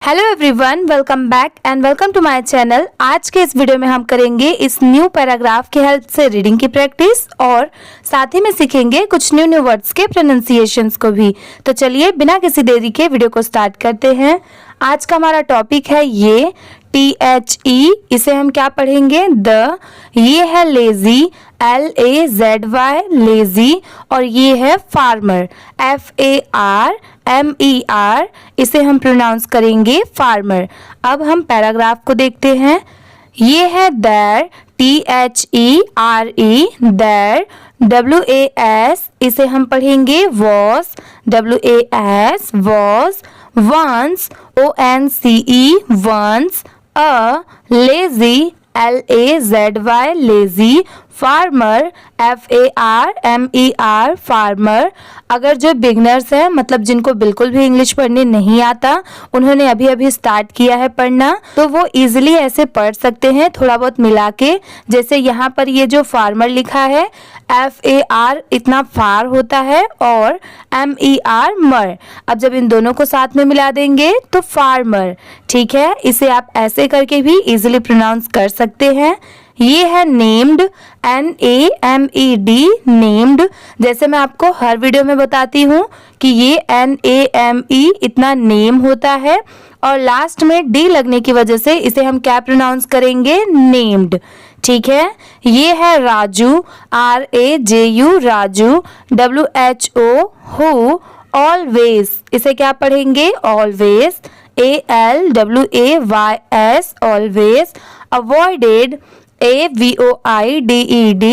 Hello everyone, welcome back and welcome to my channel. आज के इस वीडियो में हम करेंगे इस न्यू पैराग्राफ की हेल्प से रीडिंग की प्रैक्टिस और साथ ही में सीखेंगे कुछ न्यू न्यू वर्ड्स के प्रोनाउंसिएशंस को भी। तो चलिए बिना किसी देरी के वीडियो को स्टार्ट करते हैं। आज का हमारा टॉपिक है ये THE, इसे हम क्या पढ़ेंगे द। ये है लेजी LAZY लेजी और ये है फार्मर FARMER, इसे हम प्रोनाउंस करेंगे फार्मर। अब हम पैराग्राफ को देखते हैं। ये है देयर THERE देयर WAS, इसे हम पढ़ेंगे was WAS was. once ONCE once, a lazy LAZY lazy, farmer FARMER farmer. अगर जो बिगनर्स हैं, मतलब जिनको बिल्कुल भी इंग्लिश पढ़ने नहीं आता, उन्होंने अभी अभी स्टार्ट किया है पढ़ना, तो वो इजीली ऐसे पढ़ सकते हैं थोड़ा बहुत मिला के। जैसे यहाँ पर ये जो फार्मर लिखा है FAR इतना फार होता है और MER मर। अब जब इन दोनों को साथ में मिला देंगे तो फार्मर। ठीक है, इसे आप ऐसे करके भी इजीली प्रोनाउंस कर सकते हैं। ये है नेम्ड NAMED नेम्ड। जैसे मैं आपको हर वीडियो में बताती हूँ कि ये NAME इतना नेम होता है और लास्ट में D लगने की वजह से इसे हम क्या प्रोनाउंस करेंगे नेम्ड। ठीक है, ये है Raju RAJU Raju WHO who always, इसे क्या पढ़ेंगे always ALWAYS always. Avoided AVOIDED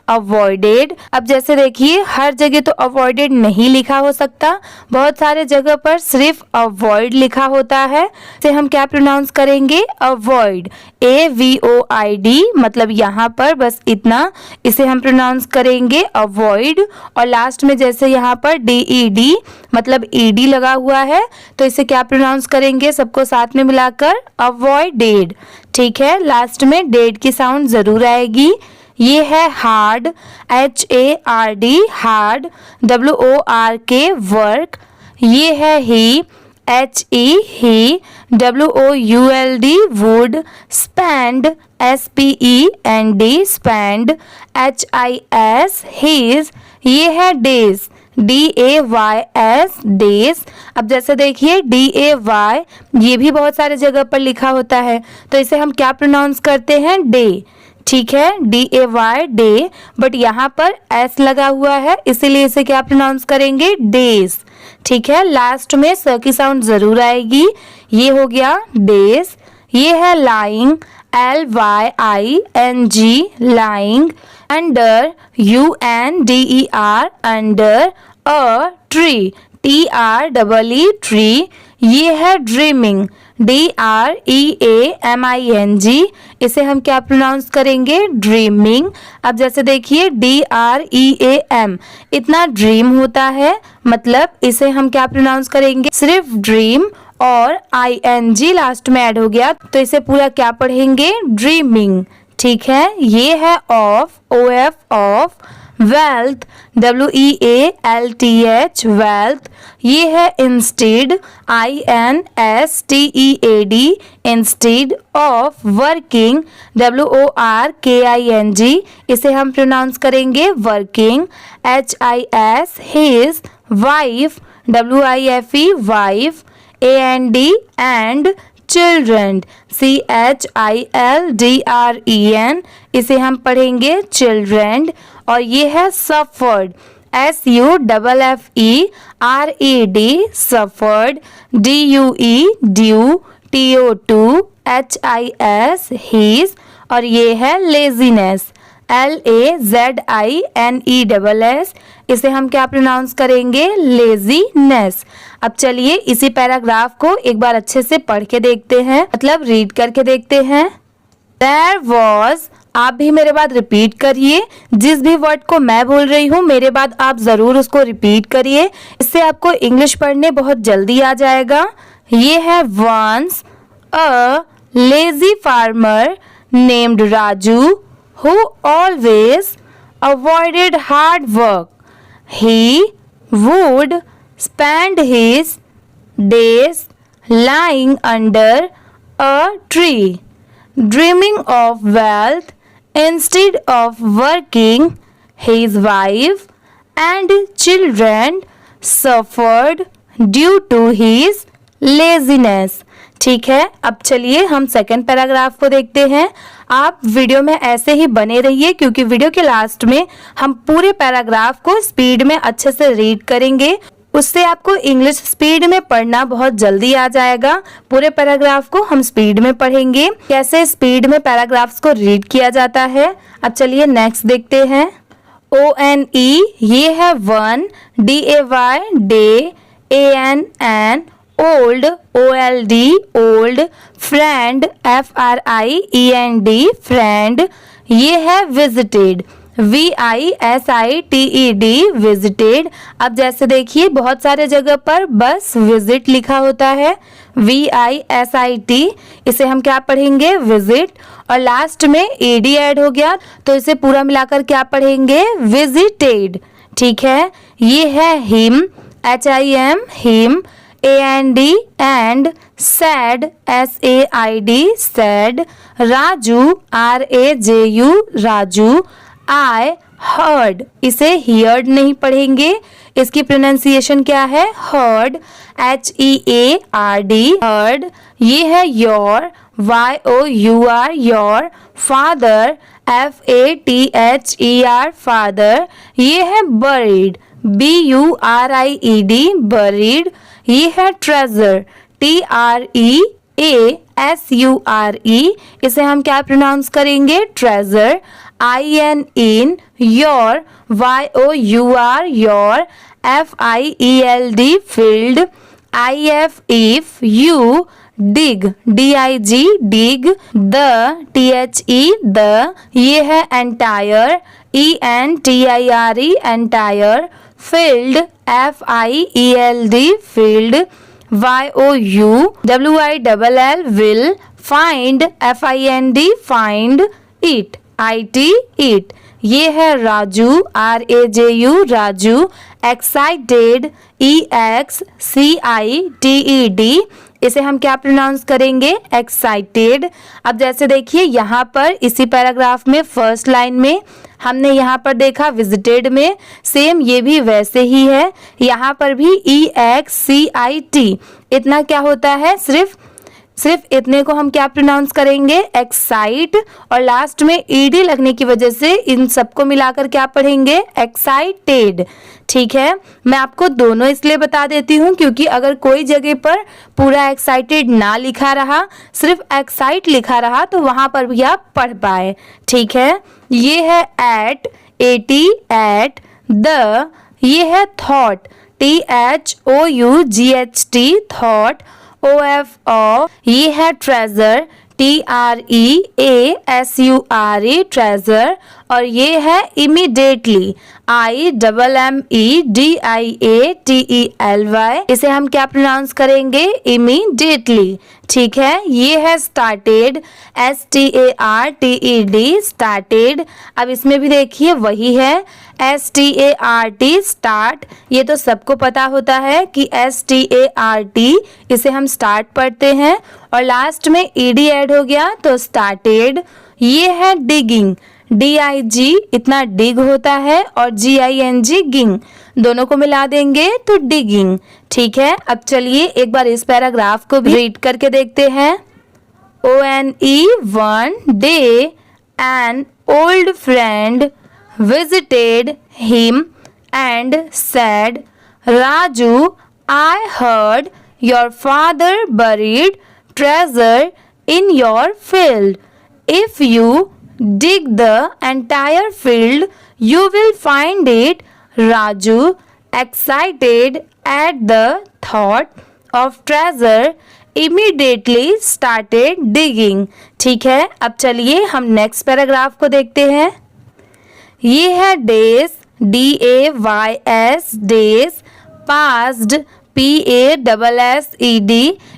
avoided. अब जैसे देखिए हर जगह तो अवॉइडेड नहीं लिखा हो सकता, बहुत सारे जगह पर सिर्फ अवॉइड लिखा होता है। इसे हम क्या प्रोनाउंस करेंगे अवॉइड AVOID, मतलब यहाँ पर बस इतना, इसे हम प्रोनाउंस करेंगे अवॉइड। और लास्ट में जैसे यहाँ पर DED मतलब ED लगा हुआ है, तो इसे क्या प्रोनाउंस करेंगे सबको साथ में मिलाकर अवॉइडेड। ठीक है, लास्ट में डेड की साउंड जरूर आएगी। ये है hard HARD hard WORK work. ये है ही HE he WOULD would. Spend SPEND spend HIS his. ये है डेज DAYS डेज। अब जैसे देखिए DAY ये भी बहुत सारे जगह पर लिखा होता है, तो इसे हम क्या प्रोनाउंस करते हैं डे। ठीक है, DAY डे, बट यहाँ पर S लगा हुआ है इसीलिए इसे क्या प्रोनाउंस करेंगे डेज। ठीक है, लास्ट में स की साउंड जरूर आएगी। ये हो गया डेज। ये है lying LYING lying. Under UNDER under. A tree TREE tree. ये है ड्रीमिंग DREAMING, इसे हम क्या प्रोनाउंस करेंगे ड्रीमिंग। अब जैसे देखिए DREAM इतना ड्रीम होता है, मतलब इसे हम क्या प्रोनाउंस करेंगे सिर्फ ड्रीम, और ING लास्ट में ऐड हो गया तो इसे पूरा क्या पढ़ेंगे ड्रीमिंग। ठीक है, ये है of OF of. Wealth WEALTH wealth. ये है instead INSTEAD instead of. Working WORKING, इसे हम प्रोनाउंस करेंगे working. HIS his. Wife WIFE wife. AND and. Children CHILDREN, इसे हम पढ़ेंगे चिल्ड्रन। और ये है suffered SUFFERED suffered. DUE due TO2 HIS his. और ये है लेजीनेस LAZINESS, इसे हम क्या प्रोनाउंस करेंगे लेजीनेस। अब चलिए इसी पैराग्राफ को एक बार अच्छे से पढ़ के देखते हैं, मतलब रीड करके देखते हैं। There was, आप भी मेरे बाद रिपीट करिए। जिस भी वर्ड को मैं बोल रही हूँ मेरे बाद आप जरूर उसको रिपीट करिए, इससे आपको इंग्लिश पढ़ने बहुत जल्दी आ जाएगा। ये है once a lazy farmer named Raju who always avoided hard work. He would spend his days lying under a tree, dreaming of wealth instead of working. His wife and children suffered due to his laziness. ठीक है, अब चलिए हम second paragraph को देखते हैं। आप video में ऐसे ही बने रहिए क्योंकि वीडियो के लास्ट में हम पूरे पैराग्राफ को स्पीड में अच्छे से रीड करेंगे। उससे आपको इंग्लिश स्पीड में पढ़ना बहुत जल्दी आ जाएगा। पूरे पैराग्राफ को हम स्पीड में पढ़ेंगे। कैसे स्पीड में पैराग्राफ्स को रीड किया जाता है, अब चलिए नेक्स्ट देखते हैं। ONE, ये है one, DAY day, ANN old, OLD old, friend, FRIEND friend, ये है विजिटेड, VISITED विजिटेड। अब जैसे देखिए बहुत सारे जगह पर बस विजिट लिखा होता है, VISIT, इसे हम क्या पढ़ेंगे, विजिट, और लास्ट में ED ऐड हो गया तो इसे पूरा मिलाकर क्या पढ़ेंगे, विजिटेड। ठीक है, ये है him, HIM him, AND and, sad, SAID sad, Raju, RAJU Raju, I heard, इसे heard नहीं पढ़ेंगे, इसकी प्रोनाउंसिएशन क्या है, heard, HEARD heard। ये है your, YOUR your, father, FATHER father। ये है buried, BURIED buried। ये है treasure, TREASURE, इसे हम क्या प्रोनाउंस करेंगे, treasure। IN in your, YOUR your, FIELD field। IF if you, dig, DIG dig, the, THE the। ये है entire, ENTIRE entire, filled, FIELD filled, YOUWILL will, find, FIND find, it, IT it। ये है Raju, RAJU Raju, excited, EXCITED, इसे हम क्या pronounce करेंगे, excited. अब जैसे देखिए यहाँ पर इसी पैराग्राफ में फर्स्ट लाइन में हमने यहाँ पर देखा विजिटेड में, सेम ये भी वैसे ही है, यहाँ पर भी EXCIT, इतना क्या होता है, सिर्फ इतने को हम क्या प्रोनाउंस करेंगे, एक्साइट, और लास्ट में ED लगने की वजह से इन सबको मिलाकर क्या पढ़ेंगे, एक्साइटेड। ठीक है, मैं आपको दोनों इसलिए बता देती हूँ क्योंकि अगर कोई जगह पर पूरा एक्साइटेड ना लिखा रहा, सिर्फ एक्साइट लिखा रहा तो वहां पर भी आप पढ़ पाए। ठीक है, ये है एट, AT एट, द, ये है thought, THOUGHT thought, OF of, ये है ट्रेजर, TREASURE ट्रेजर, और ये है इमीडिएटली, IMMEDIATELY, इसे हम क्या प्रोनाउंस करेंगे, इमीडिएटली। ठीक है, ये है स्टार्टेड, STARTED स्टार्टेड। अब इसमें भी देखिए वही है, START स्टार्ट, ये तो सबको पता होता है कि START इसे हम स्टार्ट पढ़ते हैं, और लास्ट में ED ऐड हो गया तो स्टार्टेड। ये है डिगिंग, DIG इतना डिग होता है, और GING गिंग, दोनों को मिला देंगे तो डिगिंग। ठीक है, अब चलिए एक बार इस पैराग्राफ को भी रीड करके देखते हैं। ONE one day an old friend visited him and said, Raju, I heard your father buried treasure in your field. If you dig the entire field, you will find it. Raju, excited at the thought of treasure, immediately started digging. ठीक है, अब चलिए हम next paragraph को देखते हैं। ये है days, DAYS days, passed, PASSED,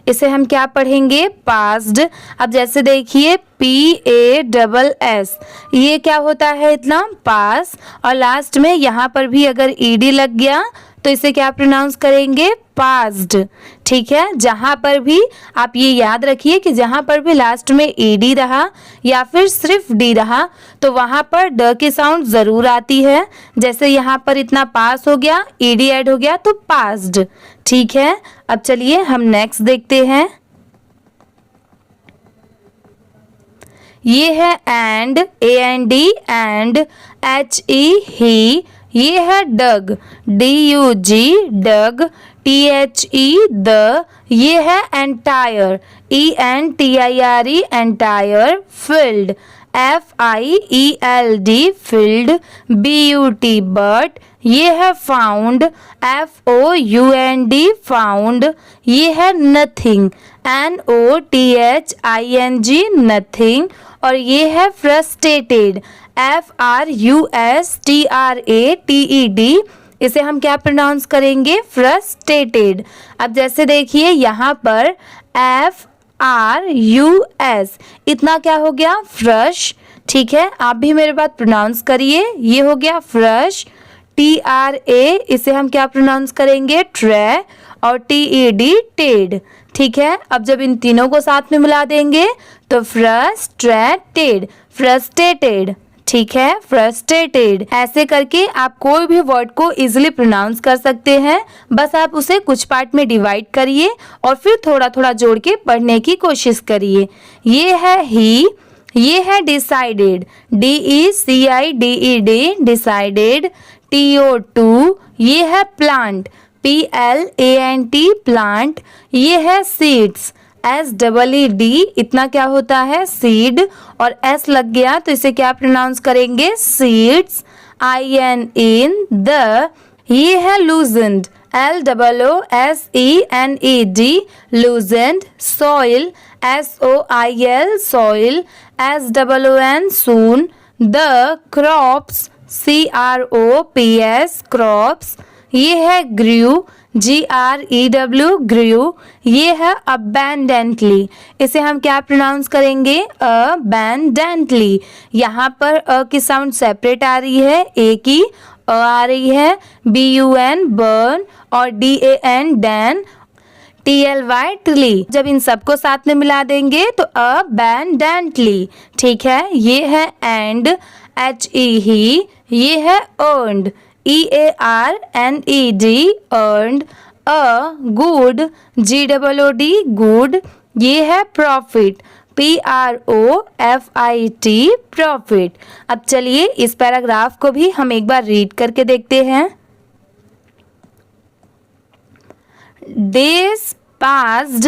इसे हम क्या पढ़ेंगे, पास्ड। अब जैसे देखिए PASS, ये क्या होता है इतना, पास, और लास्ट में यहाँ पर भी अगर ED लग गया तो इसे क्या प्रोनाउंस करेंगे? पास्ड। ठीक है, जहां पर भी आप ये याद रखिए कि जहां पर भी लास्ट में ed रहा या फिर सिर्फ d रहा तो वहां पर ड की साउंड जरूर आती है। जैसे यहाँ पर इतना पास हो गया, ed ऐड हो गया तो पास्ड। ठीक है, अब चलिए हम नेक्स्ट देखते हैं। ये है एंड, AND एंड, HE ही। ये है डग, DUG डग, THE द। ये है entire, ENTIRE entire. Field, FIELD field, BUT but. ये है फाउंड, FOUND फाउंड। ये है नथिंग, NOTHING नथिंग। और ये है फ्रस्ट्रेटेड, FRUSTRATED। इसे हम क्या प्रोनाउंस करेंगे? फ्रस्ट्रेटेड। अब जैसे देखिए यहाँ पर FRUS इतना क्या हो गया? फ्रश। ठीक है, आप भी मेरे बात प्रोनाउंस करिए। ये हो गया फ्रश। TRA इसे हम क्या प्रोनाउंस करेंगे? ट्रे। और TED टेड। ठीक है, अब जब इन तीनों को साथ में मिला देंगे तो फ्रस्ट्रेटेड, फ्रस्ट्रेटेड। ठीक है, फ्रस्ट्रेटेड। ऐसे करके आप कोई भी वर्ड को इजीली प्रोनाउंस कर सकते हैं। बस आप उसे कुछ पार्ट में डिवाइड करिए और फिर थोड़ा थोड़ा जोड़ के पढ़ने की कोशिश करिए। ये है ही। ये है डिसाइडेड, DECIDED डिसाइडेड। TO2। ये है प्लांट, PLANT प्लांट। ये है सीड्स, SEED इतना क्या होता है? सीड। और S लग गया तो इसे क्या प्रोनाउंस करेंगे? Seeds, IN the. ये है loosened, LOOSENED loosened. Soil, SOIL soil, SOON soon. The crops, CROPS crops. ये है ग्रू, GREW ग्रू। ये है अबैंडेंटली, इसे हम क्या प्रोनाउंस करेंगे? अबैंडेंटली। यहाँ पर अ की साउंड सेपरेट आ रही है, ए की अ आ रही है। BUN बर्न और DAN डैन, TLY ट्ली। जब इन सबको साथ में मिला देंगे तो अबैंडेंटली। ठीक है, ये है एंड, HE ही। ये है earned, EARNED earned. Good, GOOD good. ये है प्रॉफिट, PROFIT प्रॉफिट। अब चलिए इस पैराग्राफ को भी हम एक बार रीड करके देखते हैं। Days passed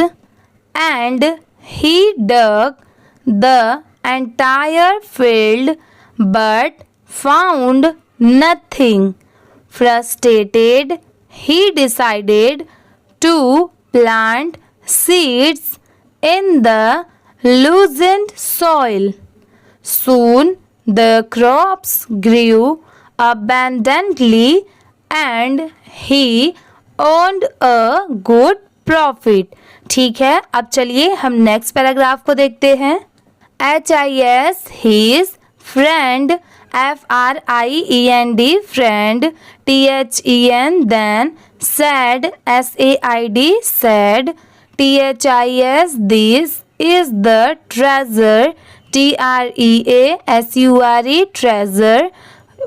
and he dug the entire field but found nothing. Frustrated, he decided to plant seeds in the loosened soil. Soon the crops grew abundantly and he earned a good profit. ठीक है, अब चलिए हम next paragraph को देखते हैं। HIS his friend, FRIEND friend। THEN then said, SAID said। THIS this is the treasure, TREASURE treasure।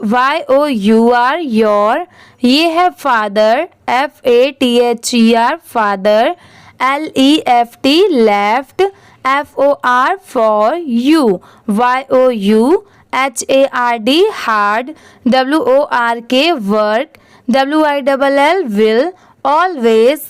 YOUR your। ये है father, FATHER father। LEFT left, FOR for you। YOUHARD hard, WORK work। WILL will। always,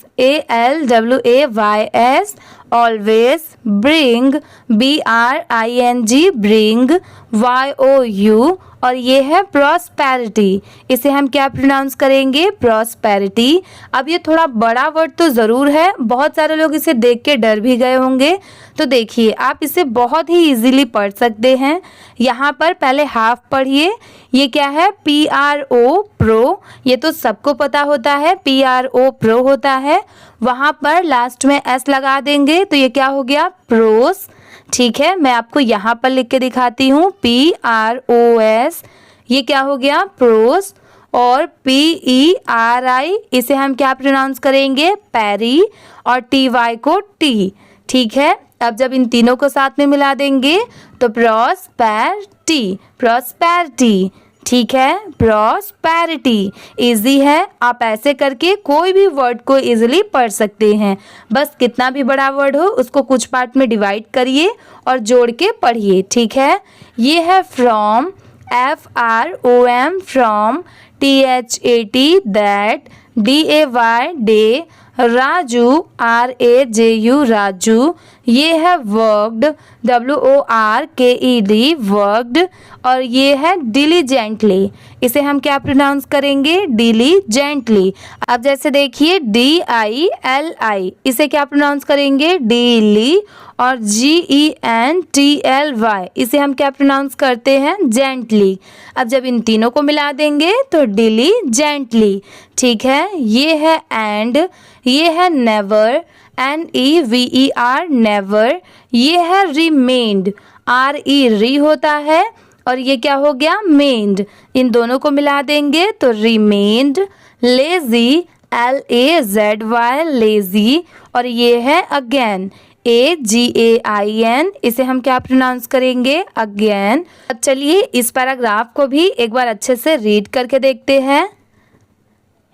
ALWAYS always। bring, BRING bring। YOU। और ये है prosperity, इसे हम क्या pronounce करेंगे? Prosperity. अब ये थोड़ा बड़ा वर्ड तो ज़रूर है, बहुत सारे लोग इसे देख के डर भी गए होंगे। तो देखिए आप इसे बहुत ही इजीली पढ़ सकते हैं। यहाँ पर पहले हाफ पढ़िए। ये क्या है? PRO प्रो, ये तो सबको पता होता है, PRO प्रो होता है। वहाँ पर लास्ट में S लगा देंगे तो ये क्या हो गया? प्रोस। ठीक है, मैं आपको यहाँ पर लिख के दिखाती हूँ, PROS। ये क्या हो गया? प्रोस। और PERI इसे हम क्या प्रोनाउंस करेंगे? पैरी, और TY को टी। ठीक है, अब जब इन तीनों को साथ में मिला देंगे तो प्रॉस्पेरिटी, प्रॉस्पेरिटी। ठीक है, प्रॉस्पेरिटी इजी है, आप ऐसे करके कोई भी वर्ड को इजीली पढ़ सकते हैं। बस कितना भी बड़ा वर्ड हो उसको कुछ पार्ट में डिवाइड करिए और जोड़ के पढ़िए। ठीक है, ये है from, FROM, from, THAT, that, DAY, day, Raju, RAJU, Raju. ये है वर्कड, WORKED, वर्कड, और ये है डिलीजेंटली, इसे हम क्या प्रोनाउंस करेंगे? डिलीजेंटली। अब जैसे देखिए DILI, इसे क्या प्रोनाउंस करेंगे? डेली, और GENTLY, इसे हम क्या प्रोनाउंस करते हैं? जेंटली। अब जब इन तीनों को मिला देंगे तो डिलीजेंटली। ठीक है, ये है एंड, ये है नेवर, NEVER, नेवर। ये है रिमेन्ड, RE होता है, और ये क्या हो गया? मेन्ड। इन दोनों को मिला देंगे तो रिमेन्ड। लेजी, LAZY, लेजी, और ये है अगेन, AGAIN, इसे हम क्या प्रोनाउंस करेंगे? अगेन। अब चलिए इस पैराग्राफ को भी एक बार अच्छे से रीड करके देखते हैं।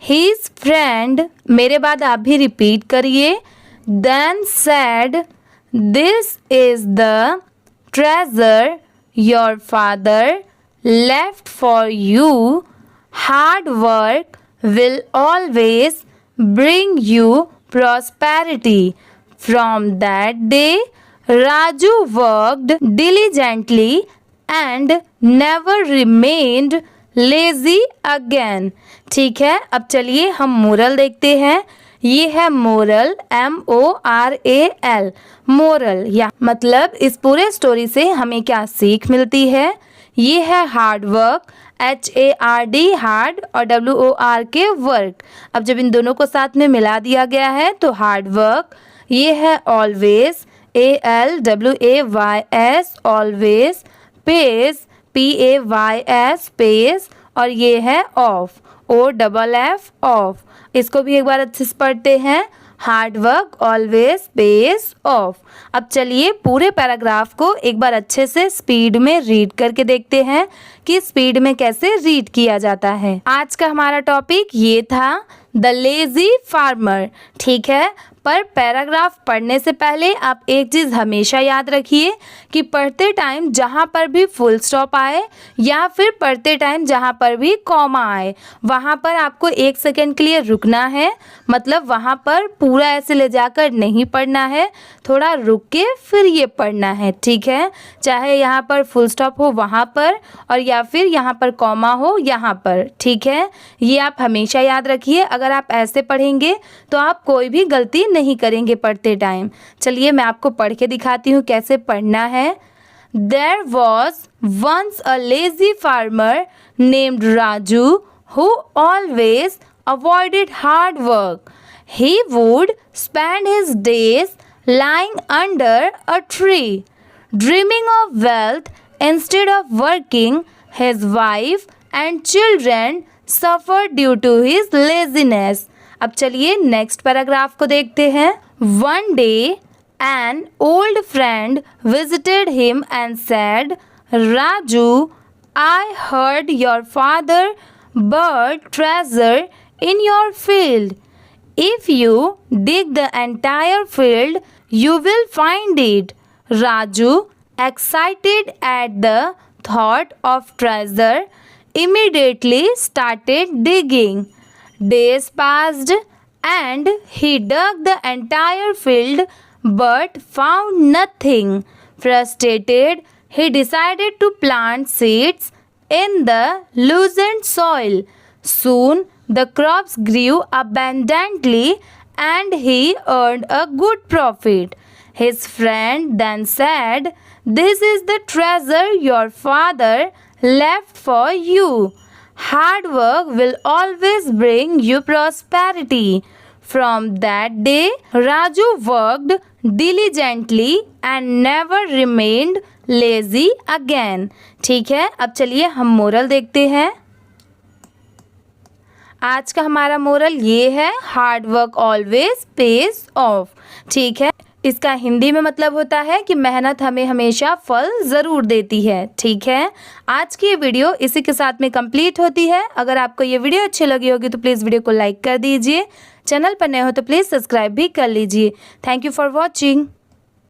His friend, मेरे बाद आप भी रिपीट करिए। Then said, this is the treasure your father left for you. Hard work will always bring you prosperity. From that day, Raju worked diligently and never remained lazy again. ठीक है, अब चलिए हम मोरल देखते हैं। ये है मोरल, MORAL, मोरल, या मतलब इस पूरे स्टोरी से हमें क्या सीख मिलती है? ये है हार्ड वर्क, HARD, हार्ड, और WORK, वर्क। अब जब इन दोनों को साथ में मिला दिया गया है तो हार्ड वर्क। ये है always, ALWAYS, always, pays, PAYS, pays, और ये है ऑफ, OFF, ऑफ। इसको भी एक बार अच्छे से पढ़ते हैं। Hard work, always, pays, off. अब चलिए पूरे पैराग्राफ को एक बार अच्छे से स्पीड में रीड करके देखते हैं कि स्पीड में कैसे रीड किया जाता है। आज का हमारा टॉपिक ये था, द लेजी फार्मर। ठीक है, पर पैराग्राफ पढ़ने से पहले आप एक चीज़ हमेशा याद रखिए कि पढ़ते टाइम जहाँ पर भी फुल स्टॉप आए या फिर पढ़ते टाइम जहाँ पर भी कॉमा आए, वहाँ पर आपको 1 सेकेंड के लिए रुकना है। मतलब वहाँ पर पूरा ऐसे ले जाकर नहीं पढ़ना है, थोड़ा रुक के फिर ये पढ़ना है। ठीक है, चाहे यहाँ पर फुल स्टॉप हो वहाँ पर, और या फिर यहाँ पर कॉमा हो यहाँ पर। ठीक है, ये आप हमेशा याद रखिए। अगर आप ऐसे पढ़ेंगे तो आप कोई भी गलती नहीं करेंगे पढ़ते टाइम। चलिए मैं आपको पढ़ के दिखाती हूँ कैसे पढ़ना है। There was once a lazy farmer named Raju who always avoided hard work. He would spend his days lying under a tree, dreaming of wealth instead of working. His wife and children suffered due to his laziness. अब चलिए next paragraph को देखते हैं। One day an old friend visited him and said, Raju, I heard your father buried treasure in your field. If you dig the entire field, you will find it. Raju, excited at the thought of treasure, immediately started digging. Days passed and he dug the entire field but found nothing. Frustrated, he decided to plant seeds in the loosened soil. Soon the crops grew abundantly and he earned a good profit. His friend then said, This is the treasure your father left for you. Hard work will always bring you prosperity. From that day, Raju worked diligently and never remained lazy again. ठीक है, अब चलिए हम moral देखते हैं। आज का हमारा मोरल ये है, hard work always page of. ठीक है, इसका हिंदी में मतलब होता है कि मेहनत हमें हमेशा फल ज़रूर देती है। ठीक है, आज की ये वीडियो इसी के साथ में कंप्लीट होती है। अगर आपको ये वीडियो अच्छी लगी होगी तो प्लीज़ वीडियो को लाइक कर दीजिए। चैनल पर नए हो तो प्लीज़ सब्सक्राइब भी कर लीजिए। Thank you for watching.